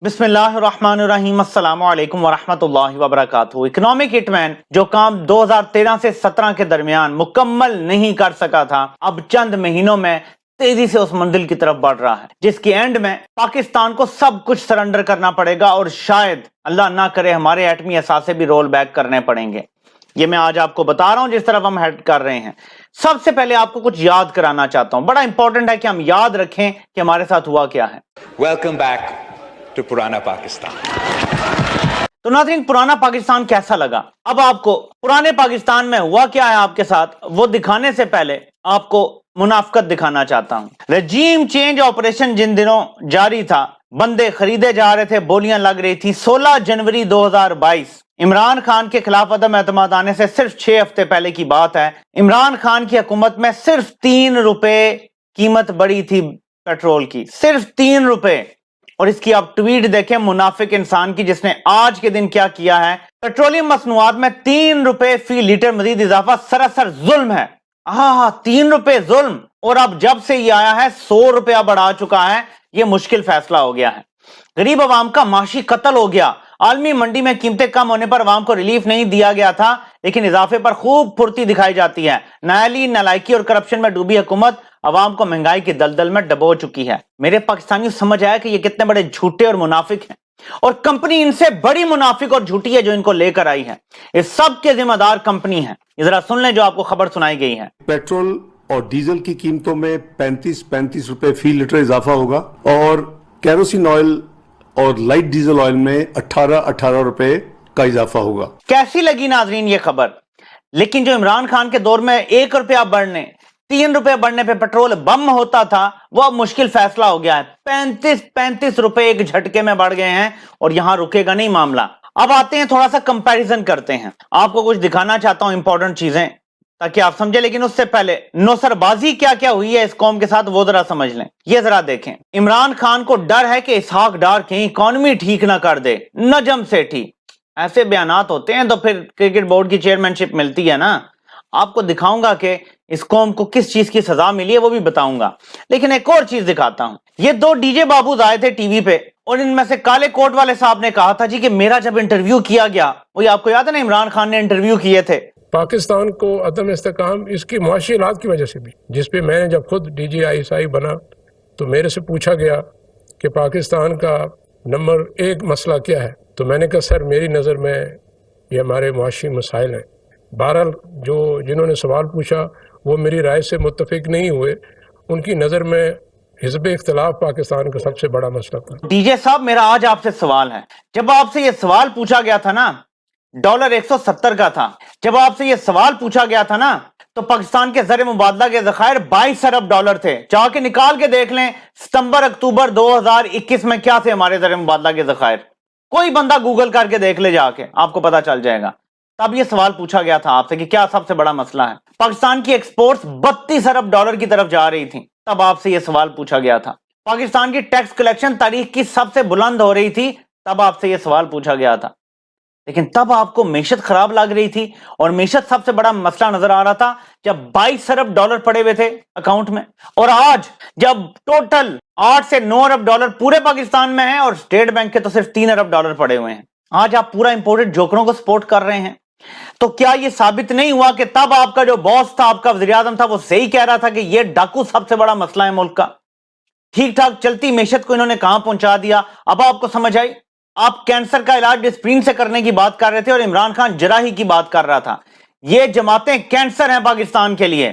बिस्मिल्लाहिर्रहमानिर्रहीम अस्सलामु अलैकुम वरहमतुल्लाहि वबरकातुहू। इकोनॉमिक हिटमैन जो काम 2013 से 17 के दरमियान मुकम्मल नहीं कर सका था, अब चंद महीनों में तेजी से उस मंजिल की तरफ बढ़ रहा है, जिसकी एंड में पाकिस्तान को सब कुछ सरेंडर करना पड़ेगा और शायद अल्लाह ना करे हमारे एटमी असासे भी रोल बैक करने पड़ेंगे। ये मैं आज आपको बता रहा हूं जिस तरफ हम हेड कर रहे हैं। सबसे पहले आपको कुछ याद कराना चाहता हूं, बड़ा इंपॉर्टेंट है कि हम याद रखें कि हमारे साथ हुआ क्या है। वेलकम बैक टू पुराना पाकिस्तान। तो नाज़रीन, पुराना पाकिस्तान कैसा लगा? अब आपको पुराने पाकिस्तान में हुआ क्या है आपके साथ वो दिखाने से पहले आपको मुनाफिकत दिखाना चाहता हूं। रजीम चेंज ऑपरेशन जिन दिनों जारी था, बंदे खरीदे जा रहे थे, बोलियां लग रही थी। 16 जनवरी 2022 इमरान खान के खिलाफ अदम एतमाद आने से सिर्फ 6 हफ्ते पहले की बात है। इमरान खान की हुकूमत में सिर्फ 3 रुपए कीमत बढ़ी थी पेट्रोल की, सिर्फ 3 रुपए। और इसकी आप ट्वीट देखें मुनाफिक इंसान की, जिसने आज के दिन क्या किया है। पेट्रोलियम मसनूआत में 3 रुपए फी लीटर मजीद इजाफा सरासर जुल्म है। 3 रुपए जुल्म। और अब जब से ये आया है 100 रुपया बढ़ा चुका है। ये मुश्किल फैसला हो गया है। गरीब अवाम का माशी कत्ल हो गया। आलमी मंडी में कीमतें कम होने पर अवाम को रिलीफ नहीं दिया गया था, लेकिन इजाफे पर खूब फुर्ती दिखाई जाती है। नायली, नालायकी और करप्शन में डूबी हुकूमत अवाम को महंगाई की दलदल में डबो चुकी है। मेरे पाकिस्तानियों समझ आया कि ये कितने बड़े झूठे और मुनाफिक हैं, और कंपनी इनसे बड़ी मुनाफिक और झूठी है जो इनको लेकर आई है। इस सब के जिम्मेदार कंपनी है। जरा सुन लें जो आपको खबर सुनाई गई है। पेट्रोल और डीजल की कीमतों में 35 रुपए फी लीटर इजाफा होगा और कैरोसिन ऑयल और लाइट डीजल ऑयल में 18 रुपए का इजाफा होगा। कैसी लगी नाजरीन ये खबर? लेकिन जो इमरान खान के दौर में 1 रुपया बढ़ने, 3 रुपए बढ़ने पे पेट्रोल बम होता था, वो अब मुश्किल फैसला हो गया है। 35 रुपए एक झटके में बढ़ गए हैं और यहां रुकेगा नहीं मामला। अब आते हैं, थोड़ा सा कंपैरिजन करते हैं। आपको कुछ दिखाना चाहता हूं इंपॉर्टेंट चीजें, ताकि आप समझे। लेकिन उससे पहले नौसरबाजी क्या क्या हुई है इस कौम के साथ वो जरा समझ लें। ये जरा देखें। इमरान खान को डर है कि इसहाक डार कहीं इकॉनमी ठीक ना कर दे, नजम सेठी। ऐसे बयानात होते हैं तो फिर क्रिकेट बोर्ड की चेयरमैनशिप मिलती है ना। आपको दिखाऊंगा कि इस कौम को किस चीज की सजा मिली है, वो भी बताऊंगा। लेकिन एक और चीज दिखाता हूं। ये 2 डीजे बाबूज आए थे टीवी पे, और इनमें से काले कोट वाले साहब ने कहा था जी कि मेरा जब इंटरव्यू किया गया, वही आपको याद है ना, इमरान खान ने इंटरव्यू किए थे। पाकिस्तान को अदम इस्तेकाम इसकी मुआशी हालात की वजह से भी, जिसपे मैं जब खुद DGISI बना तो मेरे से पूछा गया कि पाकिस्तान का नंबर 1 मसला क्या है, तो मैंने कहा सर मेरी नज़र में ये हमारे मुआशी मसाइल हैं। बहरहाल जो जिन्होंने सवाल पूछा वो मेरी राय से मुत्तफिक नहीं हुए। उनकी नज़र में हिज़्ब इख्तिलाफ पाकिस्तान का सबसे बड़ा मसला था। डीजे साहब, मेरा आज आपसे सवाल है। जब आपसे ये सवाल पूछा गया था ना, डॉलर 170 का था। जब आपसे ये सवाल पूछा गया था ना, तो पाकिस्तान के ज़र मुबादला के ज़खायर 22 अरब डॉलर थे। जाके निकाल के देख लें सितंबर अक्टूबर 2021 में क्या थे हमारे ज़र मुबादला के ज़खायर। कोई बंदा गूगल करके देख ले जाके, आपको पता चल जाएगा। तब ये सवाल पूछा गया था आपसे कि क्या सबसे बड़ा मसला है। पाकिस्तान की एक्सपोर्ट्स 32 अरब डॉलर की तरफ जा रही थी, तब आपसे ये सवाल पूछा गया था। पाकिस्तान की टैक्स कलेक्शन तारीख की सबसे बुलंद हो रही थी, तब आपसे ये सवाल पूछा गया था। लेकिन तब आपको मेशत खराब लग रही थी, और मेशत सबसे बड़ा मसला नजर आ रहा था जब 22 अरब डॉलर पड़े हुए थे अकाउंट में। और आज जब टोटल 8 से 9 अरब डॉलर पूरे पाकिस्तान में है और स्टेट बैंक के तो सिर्फ 3 अरब डॉलर पड़े हुए हैं, आज आप पूरा इंपोर्टेड जोकरों को सपोर्ट कर रहे हैं। तो क्या यह साबित नहीं हुआ कि तब आपका जो बॉस था, आपका वज़ीर आज़म था, वो सही कह रहा था कि यह डाकू सबसे बड़ा मसला है मुल्क का? ठीक ठाक चलती मेशत को इन्होंने कहां पहुंचा दिया। अब आपको समझ आई। आप कैंसर का इलाज डिस्प्रिन से करने की बात कर रहे थे और इमरान खान जराही की बात कर रहा था। ये जमातें कैंसर हैं पाकिस्तान के लिए।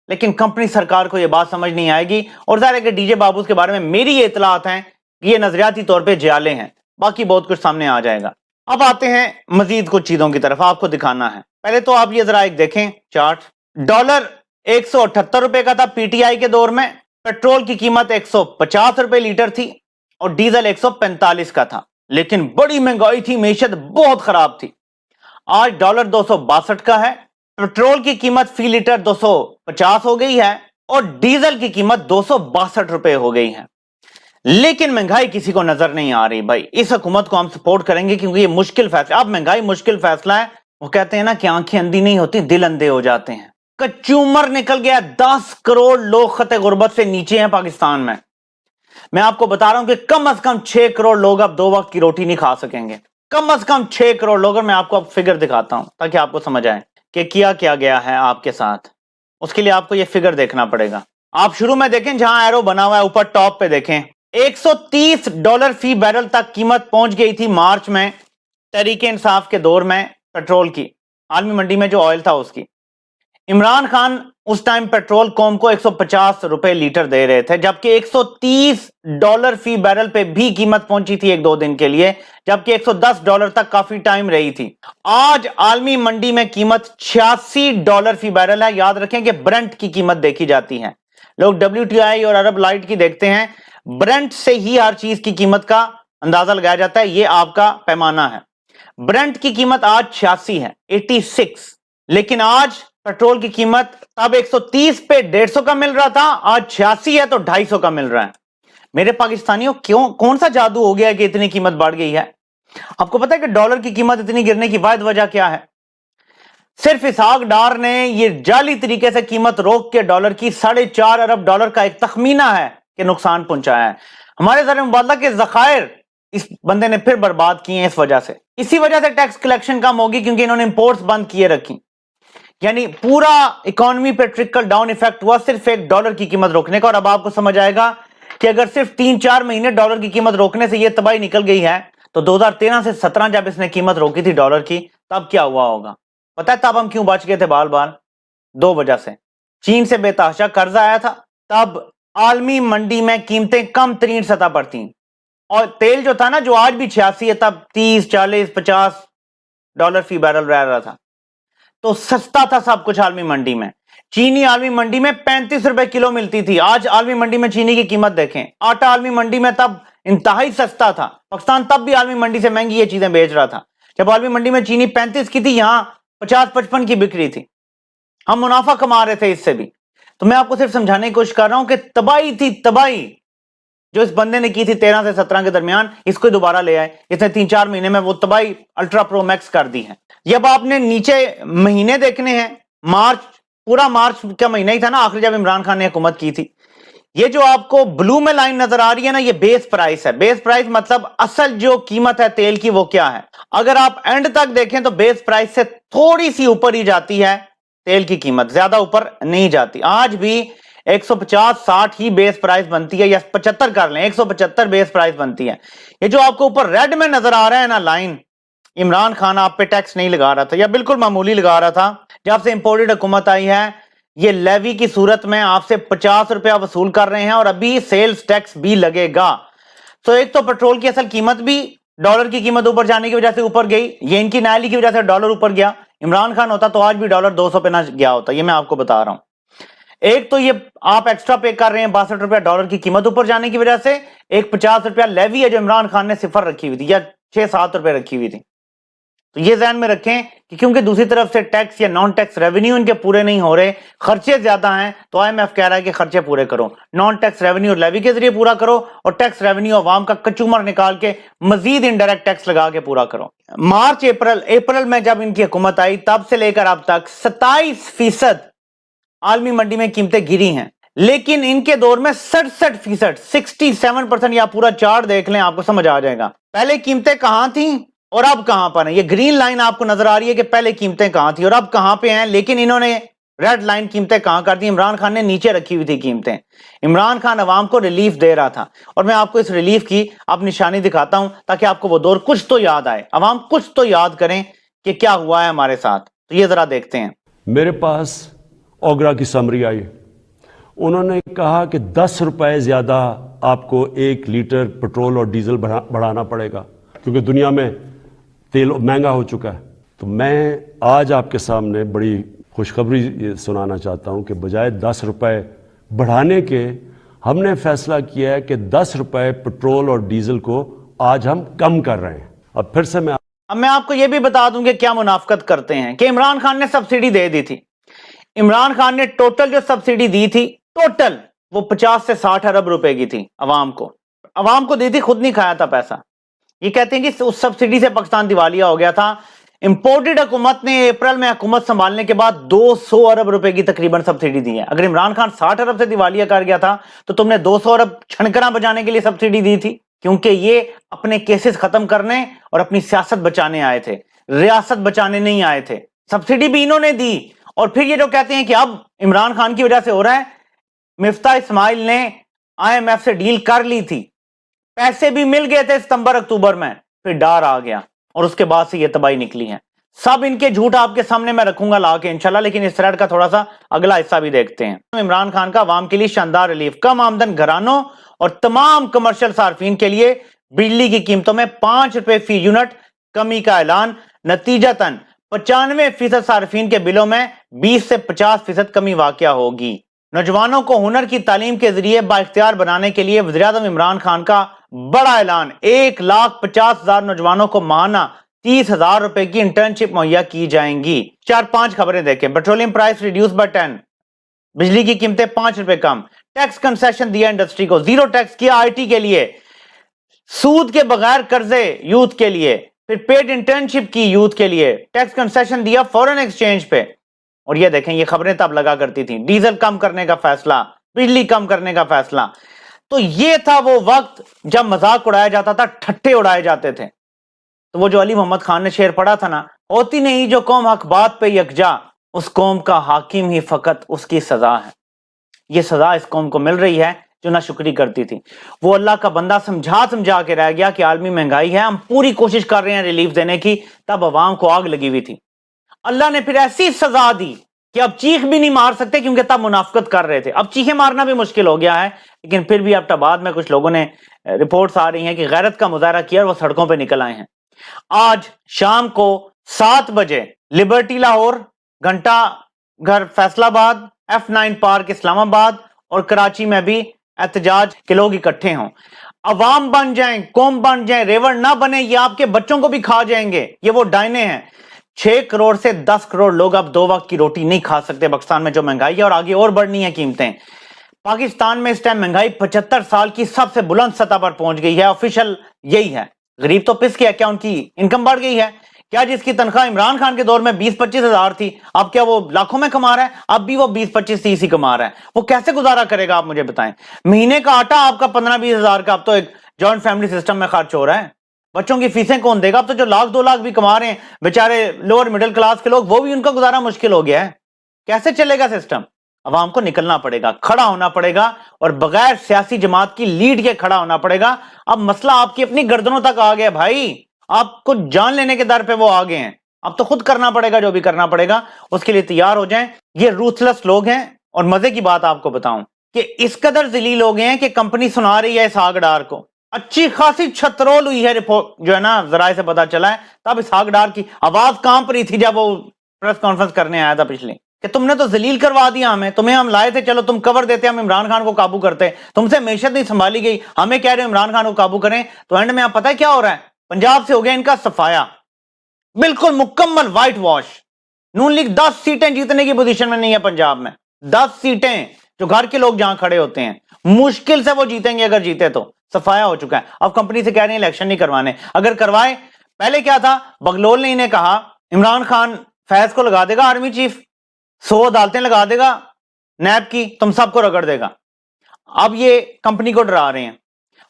लेकिन कंपनी सरकार को यह बात समझ नहीं आएगी। और ज़ाहिर है कि डीजे बाबूस के बारे में मेरी ये इतलात हैं कि ये नजरियाती तौर पे जियाले हैं, बाकी बहुत कुछ सामने आ जाएगा। अब आते हैं मजीद कुछ चीजों की तरफ, आपको दिखाना है। पहले तो आप ये जरा एक देखें चार्ट। डॉलर 178 रुपए का था PTI के दौर में। पेट्रोल की कीमत 150 रुपए लीटर थी और डीजल 145 का था। लेकिन बड़ी महंगाई थी, मेशत बहुत खराब थी। आज डॉलर 262 का है, पेट्रोल की कीमत फी लीटर 250 हो गई है और डीजल की कीमत 262 रुपए हो गई है। लेकिन महंगाई किसी को नजर नहीं आ रही। भाई इस हुकूमत को हम सपोर्ट करेंगे क्योंकि ये मुश्किल फैसला। अब महंगाई मुश्किल फैसला है। वो कहते हैं ना कि आंखें अंधी नहीं होती, दिल अंधे हो जाते हैं। कचूमर निकल गया। 10 करोड़ लोग खते गुर्बत से नीचे हैं पाकिस्तान में। میں آپ کو بتا رہا ہوں کہ کم از کم 6 کروڑ لوگ اب 2 وقت کی روٹی نہیں کھا سکیں گے. کم از کم 6 کروڑ لوگ. اور میں آپ کو اب فگر دکھاتا ہوں تاکہ آپ کو سمجھ آئے کہ کیا گیا ہے آپ کے ساتھ. اس کے لیے آپ کو یہ فگر دیکھنا پڑے گا. آپ شروع میں دیکھیں جہاں ایرو بنا ہوا ہے اوپر ٹاپ پہ دیکھیں, $130 فی بیرل تک قیمت پہنچ گئی تھی مارچ میں تحریک انصاف کے دور میں پیٹرول کی, عالمی منڈی میں جو آئل تھا اس کی. عمران خان اس ٹائم پیٹرول قوم کو $150 لیٹر دے رہے تھے, جبکہ $130 فی بیرل پہ بھی قیمت پہنچی تھی 1-2 دن کے لیے, جبکہ $110 تک کافی ٹائم رہی تھی. آج عالمی منڈی میں قیمت $86 فی بیرل ہے. یاد رکھیں کہ برنٹ کی قیمت دیکھی جاتی ہے, لوگ WTI اور عرب لائٹ کی دیکھتے ہیں, برنٹ سے ہی ہر چیز کی قیمت کا اندازہ لگایا جاتا ہے. یہ آپ کا پیمانہ ہے. برنٹ کی قیمت آج 86 ہے, 86, لیکن آج پیٹرول کی قیمت اب 130 پہ 150 کا مل رہا تھا, آج 86 ہے تو 250 کا مل رہا ہے. میرے پاکستانیوں کون سا جادو ہو گیا ہے کہ اتنی قیمت بڑھ گئی ہے؟ آپ کو پتا ہے کہ ڈالر کی قیمت اتنی گرنے کی واحد وجہ کیا ہے؟ صرف اسحاق ڈار نے یہ جعلی طریقے سے قیمت روک کے ڈالر کی $4.5 ارب کا ایک تخمینہ ہے کہ نقصان پہنچایا ہے. ہمارے زر مبادلہ کے ذخائر اس بندے نے پھر برباد کیے ہیں اس وجہ سے. اسی وجہ سے ٹیکس کلیکشن کم ہوگی کیونکہ انہوں نے امپورٹس بند کیے رکھی. یعنی پورا اکانومی پہ ٹرکل ڈاؤن ایفیکٹ ہوا صرف $1 کی قیمت روکنے کا. اور اب آپ کو سمجھ آئے گا کہ اگر صرف 3-4 مہینے ڈالر کی قیمت روکنے سے یہ تباہی نکل گئی ہے تو 2013 سے 17 جب اس نے قیمت روکی تھی ڈالر کی تب کیا ہوا ہوگا؟ پتہ ہے تب ہم کیوں بچ گئے تھے بال 2 وجہ سے. چین سے بے تحاشا قرض آیا تھا, تب عالمی منڈی میں قیمتیں کم ترین سطح پر تھیں, اور تیل جو تھا نا جو آج بھی 86 ہے تب 30, 40, $50 فی بیرل رہ رہا تھا, تو سستا تھا سب کچھ عالمی منڈی میں. چینی عالمی منڈی میں $35 کلو ملتی تھی, آج عالمی منڈی میں چینی کی قیمت دیکھیں. آٹا عالمی منڈی میں تب انتہائی سستا تھا, پاکستان تب بھی عالمی منڈی سے مہنگی یہ چیزیں بیچ رہا تھا. جب عالمی منڈی میں چینی 35 کی تھی, یہاں 50-55 کی بک رہی تھی, ہم منافع کما رہے تھے اس سے بھی. تو میں آپ کو صرف سمجھانے کی کوشش کر رہا ہوں کہ تباہی تھی, تباہی جو اس بندے نے کی تھی 13 سے 17 کے درمیان, اس کو دوبارہ لے آئے. اس نے 3-4 مہینے میں وہ تباہی الٹرا پرو میکس کر دی ہے. جب آپ نے نیچے مہینے دیکھنے ہیں, مارچ, پورا مارچ کا مہینہ ہی تھا نا آخر جب عمران خان نے حکومت کی تھی. یہ جو آپ کو بلو میں لائن نظر آ رہی ہے نا, یہ بیس پرائس ہے. بیس پرائس مطلب اصل جو قیمت ہے تیل کی وہ کیا ہے. اگر آپ اینڈ تک دیکھیں تو بیس پرائس سے تھوڑی سی اوپر ہی جاتی ہے تیل کی قیمت, زیادہ اوپر نہیں جاتی. آج بھی 150-60 ہی بیس پرائس بنتی ہے, یا 75 کر لیں, 175 بیس پرائس بنتی ہے. یہ جو آپ کو اوپر ریڈ میں نظر آ رہا ہے نا لائن, عمران خان آپ پہ ٹیکس نہیں لگا رہا تھا یا بالکل معمولی لگا رہا تھا. جب سے امپورٹڈ حکومت آئی ہے یہ لیوی کی صورت میں آپ سے $50 وصول کر رہے ہیں, اور ابھی سیلز ٹیکس بھی لگے گا. تو ایک تو پیٹرول کی اصل قیمت بھی ڈالر کی قیمت اوپر جانے کی وجہ سے اوپر گئی, یہ ان کی نااہلی کی وجہ سے ڈالر اوپر گیا. عمران خان ہوتا تو آج بھی ڈالر 200 پہ نہ گیا ہوتا, یہ میں آپ کو بتا رہا ہوں. ایک تو یہ آپ ایکسٹرا پے کر رہے ہیں $62 ڈالر کی قیمت اوپر جانے کی وجہ سے, ایک $50 لیوی ہے جو عمران خان نے صفر رکھی ہوئی تھی یا $6-7 رکھی ہوئی تھی. تو یہ ذہن میں رکھیں کہ کیونکہ دوسری طرف سے ٹیکس یا نان ٹیکس ریونیو ان کے پورے نہیں ہو رہے, خرچے زیادہ ہیں, تو IMF کہہ رہا ہے کہ خرچے پورے کرو, نان ٹیکس ریونیو اور لیوی کے ذریعے پورا کرو, اور ٹیکس ریونیو عوام کا کچومر نکال کے مزید انڈائریکٹ ٹیکس لگا کے پورا کرو. مارچ اپریل میں جب ان کی حکومت آئی تب سے لے کر اب تک 27% عالمی منڈی میں قیمتیں گری ہیں, لیکن ان کے دور میں 67%, 67%, یا پورا چارٹ دیکھ لیں آپ کو سمجھ آ جائے گا. پہلے قیمتیں کہاں تھیں اور اب کہاں پر ہیں. یہ گرین لائن آپ کو نظر آ رہی ہے کہ پہلے قیمتیں کہاں تھیں اور اب کہاں پہ ہیں, لیکن انہوں نے ریڈ لائن قیمتیں کہاں کر دی. عمران خان نے نیچے رکھی ہوئی تھی قیمتیں. عمران خان عوام کو ریلیف دے رہا تھا, اور میں آپ کو اس ریلیف کی اب نشانی دکھاتا ہوں تاکہ آپ کو وہ دور کچھ تو یاد آئے, عوام کچھ تو یاد کریں کہ کیا ہوا ہے ہمارے ساتھ. تو یہ ذرا دیکھتے ہیں. میرے پاس اوگرا کی سمری آئی, انہوں نے کہا کہ $10 زیادہ آپ کو 1 لیٹر پٹرول اور ڈیزل بڑھانا پڑے گا کیونکہ دنیا میں تیل مہنگا ہو چکا ہے. تو میں آج آپ کے سامنے بڑی خوشخبری یہ سنانا چاہتا ہوں کہ بجائے $10 بڑھانے کے ہم نے فیصلہ کیا ہے کہ $10 پٹرول اور ڈیزل کو آج ہم کم کر رہے ہیں. اب پھر سے میں آپ کو یہ بھی بتا دوں کہ کیا منافقت کرتے ہیں کہ عمران خان نے سبسڈی دے دی تھی. عمران خان نے ٹوٹل جو سبسڈی دی تھی ٹوٹل وہ 50 سے 60 ارب روپے کی تھی. عوام کو دی تھی, خود نہیں کھایا تھا پیسہ. یہ کہتے ہیں کہ اس سبسڈی سے پاکستان دیوالیہ ہو گیا تھا. इंपोर्टेड हुकूमत ने अप्रैल में हुकूमत संभालने के बाद 200 अरब रुपए की तकरीबन सब्सिडी दी है। अगर इमरान खान 60 अरब से दिवालिया कर गया था तो तुमने 200 अरब छनकना बजाने के लिए सब्सिडी दी थी, क्योंकि ये अपने केसेस खत्म करने और अपनी सियासत बचाने आए थे, रियासत बचाने नहीं आए थे। सब्सिडी भी इन्होंने दी। और फिर ये जो कहते हैं कि अब इमरान खान की वजह से हो रहा है, मिफ्ता इस्माइल ने IMF से डील कर ली थी, पैसे भी मिल गए थे सितंबर अक्टूबर में, फिर डर आ गया और उसके बाद से ये तबाही निकली है। सब इनके झूठ आपके सामने मैं रखूंगा ला के इंशाल्लाह, लेकिन इस थ्रेड का थोड़ा सा अगला हिस्सा भी देखते हैं। इमरान खान का अवाम के लिए शानदार रिलीफ, कम आमदन घरानों और तमाम कमर्शियल सार्फिन के लिए बिजली की कीमतों में 5 रुपए फी यूनिट कमी का ऐलान। नतीजतन 95% सार्फिन के बिलों में 20 से 50% कमी वाकया होगी। नौजवानों को हुनर की तालीम के जरिए बाइख्तियार बनाने के लिए वज़ीर-ए-आज़म इमरान खान का बड़ा ऐलान। 1,50,000 नौजवानों को माहाना 30,000 रुपए की इंटर्नशिप मुहैया की जाएंगी। 4-5 खबरें देखें। पेट्रोलियम प्राइस रिड्यूस बाय 10, बिजली की कीमतें 5 रुपए कम, टैक्स कंसेशन दिया इंडस्ट्री को, जीरो टैक्स किया IT के लिए, सूद के बगैर कर्जे यूथ के लिए, फिर पेड इंटर्नशिप की यूथ के लिए, टैक्स कंसेशन दिया फॉरेन एक्सचेंज पे। और ये देखें, ये खबरें तब लगा करती थी, डीजल कम करने का फैसला, बिजली कम करने का फैसला। तो ये था वो वक्त जब मजाक उड़ाया जाता था, ठट्ठे उड़ाए जाते थे। तो वो जो अली मोहम्मद खान ने शेर पढ़ा था ना, होती नहीं जो कौम हक बात पे यकजा, उस कौम का हाकिम ही फकत उसकी सजा है। ये सजा इस कौम को मिल रही है जो ना शुक्री करती थी। वो अल्लाह का बंदा समझा समझा के रह गया कि आलमी महंगाई है, हम पूरी कोशिश कर रहे हैं रिलीफ देने की, तब अवाम को आग लगी हुई थी। अल्लाह ने फिर ऐसी सजा दी कि अब चीख भी नहीं मार सकते, क्योंकि तब मुनाफिकत कर रहे थे। अब चीखें मारना भी मुश्किल हो गया है, लेकिन फिर भी अब बाद में कुछ लोगों ने रिपोर्ट्स आ रही हैं कि गैरत का मुजाहरा किया और वो सड़कों पर निकल आए हैं। आज शाम को 7 बजे लिबर्टी लाहौर, घंटा घर फैसलाबाद, F9 पार्क इस्लामाबाद और कराची में भी एहतजाज के लोग इकट्ठे हों। अवाम बन जाएं, कौम बन जाएं, रेवड़ ना बने, ये आपके बच्चों को भी खा जाएंगे। ये वो डायने हैं। 6 करोड़ से 10 करोड़ लोग अब 2 वक्त की रोटी नहीं खा सकते पाकिस्तान में जो महंगाई है, और आगे और बढ़नी है कीमतें। पाकिस्तान में इस टाइम महंगाई 75 साल की सबसे बुलंद सतह पर पहुंच गई है। ऑफिशियल यही है। गरीब तो पिस गया, क्या उनकी इनकम बढ़ गई है? क्या जिसकी तनख्वाह इमरान खान के दौर में 20-25 हजार थी, अब क्या वो लाखों में कमा रहा है? अब भी वो 20-25-30 ही कमा रहा है। वो कैसे गुजारा करेगा, आप मुझे बताएं। महीने का आटा आपका 15-20 हजार का अब तो एक जॉइंट फैमिली सिस्टम में खर्च हो रहा है। बच्चों की फीसें कौन देगा? अब तो जो 1-2 लाख भी कमा रहे हैं बेचारे लोअर मिडिल क्लास के लोग, वो भी उनका गुजारा मुश्किल हो गया है। कैसे चलेगा सिस्टम? अवाम को निकलना पड़ेगा, खड़ा होना पड़ेगा, और बगैर सियासी जमात की लीड के खड़ा होना पड़ेगा। अब मसला आपकी अपनी गर्दनों तक आ गया भाई, आपको जान लेने के दर पे वो आ गए हैं। अब तो खुद करना पड़ेगा, जो भी करना पड़ेगा उसके लिए तैयार हो जाएं। ये रूथलेस लोग हैं। और मजे की बात आपको बताऊं कि इस कदर ज़लील हो गए हैं कि कंपनी सुना रही है इसहाक डार को, अच्छी खासी छतरोल हुई है, रिपोर्ट जो है ना जराए से पता चला है। तब इसहाक डार की आवाज कांप रही थी जब वो प्रेस कॉन्फ्रेंस करने आया था पिछले, कि तुमने तो जलील करवा दिया हमें, तुम्हें हम लाए थे, चलो तुम कवर देते, हम इमरान खान को काबू करते, तुमसे मैशत नहीं संभाली गई, हमें कह रहे हो इमरान खान को काबू करें। तो एंड में आप पता है क्या हो रहा है? पंजाब से हो गया इनका सफाया, बिल्कुल मुकम्मल व्हाइट वॉश। नून लीग 10 सीटें जीतने की पोजीशन में नहीं है पंजाब में। 10 सीटें जो घर के लोग जहां खड़े होते हैं, मुश्किल से वो जीतेंगे, अगर जीते तो। सफाया हो चुका है। अब कंपनी से कह रहे हैं इलेक्शन नहीं करवाने। अगर करवाए, पहले क्या था, बगलोल ने इन्हें कहा इमरान खान फैज को लगा देगा आर्मी चीफ, 100 अदालतें लगा देगा नैब की, तुम सबको रगड़ देगा। अब ये कंपनी को डरा रहे हैं।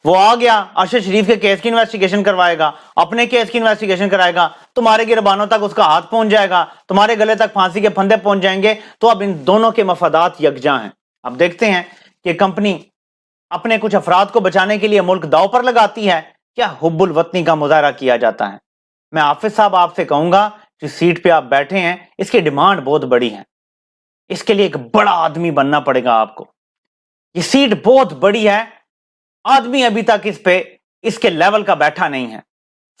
वो आ गया, अरशद शरीफ के केस की इन्वेस्टिगेशन करवाएगा, अपने केस की इन्वेस्टिगेशन कराएगा, तुम्हारे गिरबानों तक उसका हाथ पहुंच जाएगा, तुम्हारे गले तक फांसी के फंदे पहुंच जाएंगे। तो अब इन दोनों के मफादात यकजा हैं। अब देखते हैं कि कंपनी अपने कुछ अफराद को बचाने के लिए मुल्क दांव पर लगाती है, क्या हुब्बुल वतनी का मुजाहरा किया जाता है। मैं हाफिज साहब आपसे कहूंगा, जिस सीट पे आप बैठे हैं, इसकी डिमांड बहुत बड़ी है। इसके लिए एक बड़ा आदमी बनना पड़ेगा आपको। ये सीट बहुत बड़ी है, आदमी अभी तक इस पे इसके लेवल का बैठा नहीं है।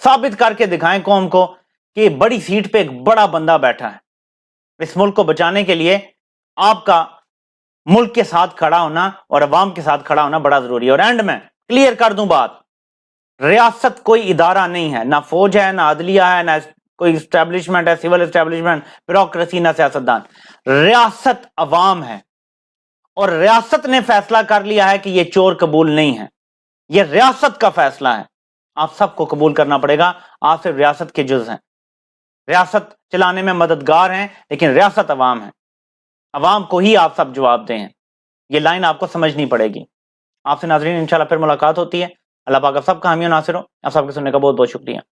साबित करके दिखाएं कौम को कि बड़ी सीट पे एक बड़ा बंदा बैठा है। इस मुल्क को बचाने के लिए आपका मुल्क के साथ खड़ा होना और अवाम के साथ खड़ा होना बड़ा जरूरी है। और एंड में क्लियर कर दूं बात, रियासत कोई इदारा नहीं है, ना फौज है, ना अदलिया है, ना कोई स्टैब्लिशमेंट है, सिविल स्टैब्लिशमेंट, ब्यूरोक्रेसी, ना सियासतदान। रियासत अवाम है, और रियासत ने फैसला कर लिया है कि ये चोर कबूल नहीं है। ये रियासत का फैसला है, आप सबको कबूल करना पड़ेगा। आप सिर्फ रियासत के जुज़ हैं। ریاست چلانے میں مددگار ہیں لیکن ریاست عوام ہے، عوام کو ہی آپ سب جواب دیں ہیں. یہ لائن آپ کو سمجھنی پڑے گی. آپ سے ناظرین انشاءاللہ پھر ملاقات ہوتی ہے. اللہ پاک آپ سب کا حامی و ناصر ہو. آپ سب کے سننے کا بہت بہت شکریہ.